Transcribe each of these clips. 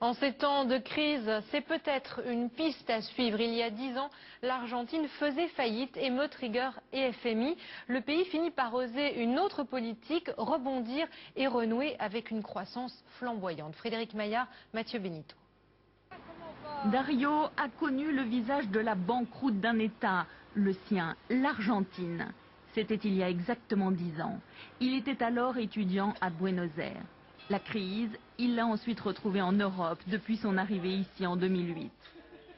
En ces temps de crise, c'est peut-être une piste à suivre. Il y a 10 ans, l'Argentine faisait faillite, émeutes, rigueur et FMI. Le pays finit par oser une autre politique, rebondir et renouer avec une croissance flamboyante. Frédéric Maillard, Mathieu Benito. Dario a connu le visage de la banqueroute d'un État, le sien, l'Argentine. C'était il y a exactement 10 ans. Il était alors étudiant à Buenos Aires. La crise, il l'a ensuite retrouvée en Europe depuis son arrivée ici en 2008.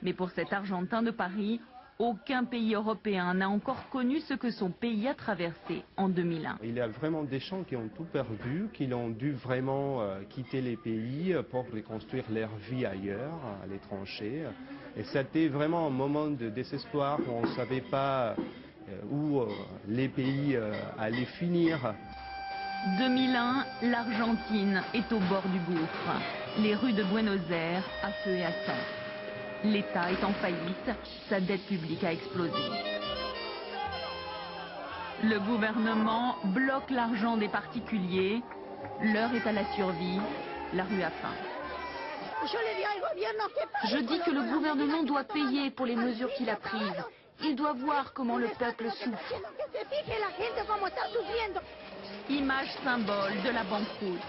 Mais pour cet Argentin de Paris, aucun pays européen n'a encore connu ce que son pays a traversé en 2001. Il y a vraiment des gens qui ont tout perdu, qui ont dû vraiment quitter les pays pour reconstruire leur vie ailleurs, à l'étranger. Et c'était vraiment un moment de désespoir où on ne savait pas où les pays allaient finir. 2001, l'Argentine est au bord du gouffre. Les rues de Buenos Aires à feu et à sang. L'État est en faillite, sa dette publique a explosé. Le gouvernement bloque l'argent des particuliers. L'heure est à la survie, la rue a faim. Je dis que le gouvernement doit payer pour les mesures qu'il a prises. Il doit voir comment le peuple souffre. Image symbole de la banqueroute.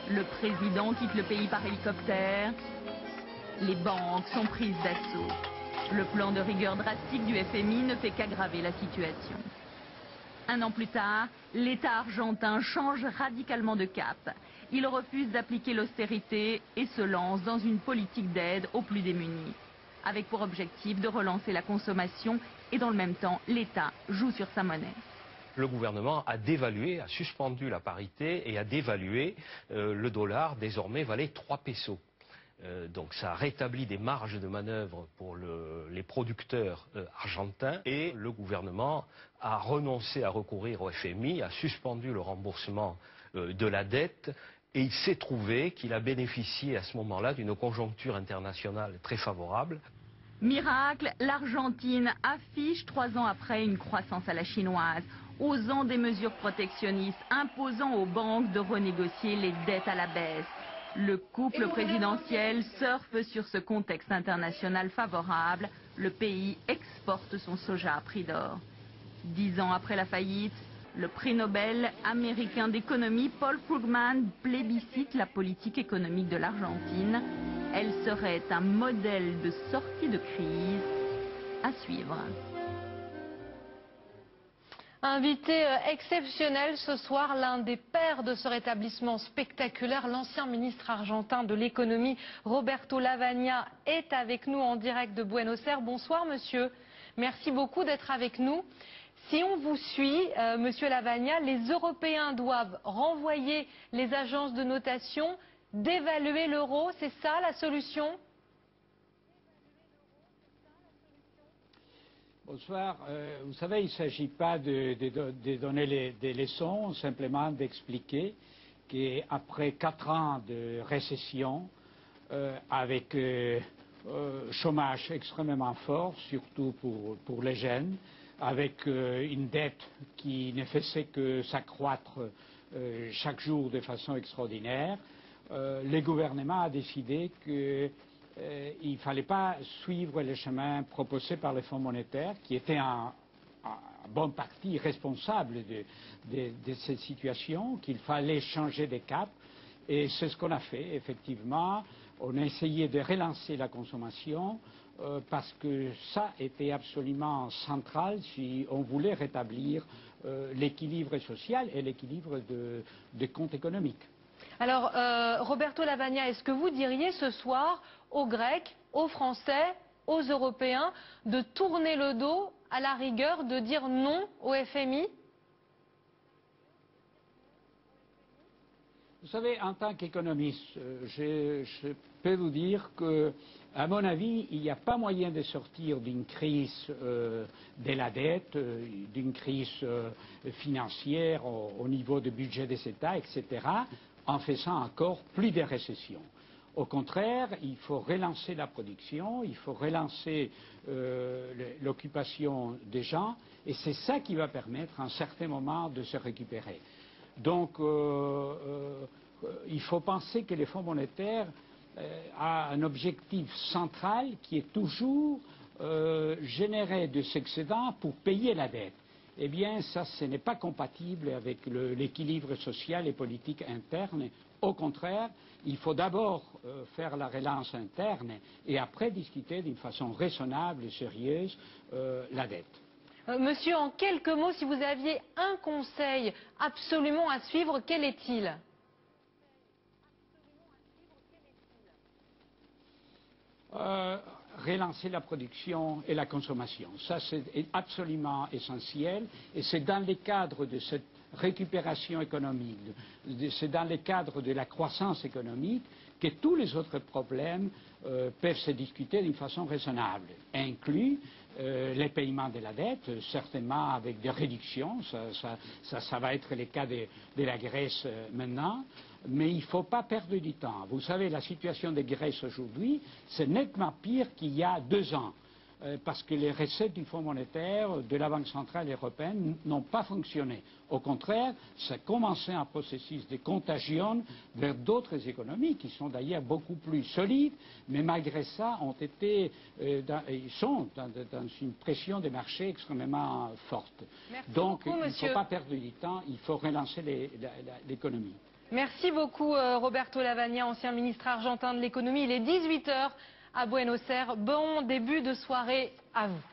Le président quitte le pays par hélicoptère. Les banques sont prises d'assaut. Le plan de rigueur drastique du FMI ne fait qu'aggraver la situation. Un an plus tard, l'État argentin change radicalement de cap. Il refuse d'appliquer l'austérité et se lance dans une politique d'aide aux plus démunis, avec pour objectif de relancer la consommation et dans le même temps, l'État joue sur sa monnaie. Le gouvernement a dévalué, a suspendu la parité et a dévalué le dollar, désormais valait 3 pesos. Donc ça a rétabli des marges de manœuvre pour les producteurs argentins et le gouvernement a renoncé à recourir au FMI, a suspendu le remboursement de la dette et il s'est trouvé qu'il a bénéficié à ce moment-là d'une conjoncture internationale très favorable. Miracle, l'Argentine affiche 3 ans après une croissance à la chinoise, osant des mesures protectionnistes, imposant aux banques de renégocier les dettes à la baisse. Le couple présidentiel surfe sur ce contexte international favorable. Le pays exporte son soja à prix d'or. 10 ans après la faillite, le prix Nobel américain d'économie Paul Krugman plébiscite la politique économique de l'Argentine. Elle serait un modèle de sortie de crise à suivre. Invité exceptionnel ce soir, l'un des pères de ce rétablissement spectaculaire, l'ancien ministre argentin de l'économie, Roberto Lavagna, est avec nous en direct de Buenos Aires. Bonsoir monsieur, merci beaucoup d'être avec nous. Si on vous suit, monsieur Lavagna, les Européens doivent renvoyer les agences de notation, dévaluer l'euro, c'est ça la solution ? Bonsoir. Vous savez, il ne s'agit pas de donner des leçons, simplement d'expliquer qu'après 4 ans de récession, avec chômage extrêmement fort, surtout pour les jeunes, avec une dette qui ne faisait que s'accroître chaque jour de façon extraordinaire, le gouvernement a décidé que il ne fallait pas suivre le chemin proposé par le Fonds monétaire, qui était en bonne partie responsable de cette situation, qu'il fallait changer de cap. Et c'est ce qu'on a fait, effectivement. On a essayé de relancer la consommation parce que ça était absolument central si on voulait rétablir l'équilibre social et l'équilibre des comptes économiques. Alors, Roberto Lavagna, est-ce que vous diriez ce soir aux Grecs, aux Français, aux Européens de tourner le dos à la rigueur, de dire non au FMI ? Vous savez, en tant qu'économiste, je peux vous dire que, à mon avis, il n'y a pas moyen de sortir d'une crise de la dette, d'une crise financière au niveau du budget des États, etc., en faisant encore plus de récession. Au contraire, il faut relancer la production, il faut relancer l'occupation des gens, et c'est ça qui va permettre à un certain moment de se récupérer. Donc, il faut penser que le Fonds monétaire a un objectif central qui est toujours générer des excédents pour payer la dette. Eh bien, ça, ce n'est pas compatible avec l'équilibre social et politique interne. Au contraire, il faut d'abord faire la relance interne et après discuter d'une façon raisonnable et sérieuse la dette. Monsieur, en quelques mots, si vous aviez un conseil absolument à suivre, quel est-il? Relancer la production et la consommation. Ça, c'est absolument essentiel et c'est dans le cadre de cette récupération économique, c'est dans le cadre de la croissance économique que tous les autres problèmes peuvent se discuter d'une façon raisonnable, inclus les paiements de la dette, certainement avec des réductions, ça va être le cas de la Grèce maintenant, mais il ne faut pas perdre du temps. Vous savez, la situation de Grèce aujourd'hui, c'est nettement pire qu'il y a 2 ans, parce que les recettes du Fonds monétaire, de la Banque centrale européenne n'ont pas fonctionné. Au contraire, ça a commencé un processus de contagion vers d'autres économies qui sont d'ailleurs beaucoup plus solides, mais malgré ça ils sont dans une pression des marchés extrêmement forte. Merci Donc beaucoup, il ne monsieur. faut pas perdre du temps, il faut relancer l'économie. Merci beaucoup Roberto Lavagna, ancien ministre argentin de l'économie. Il est 18 h à Buenos Aires. Bon début de soirée à vous.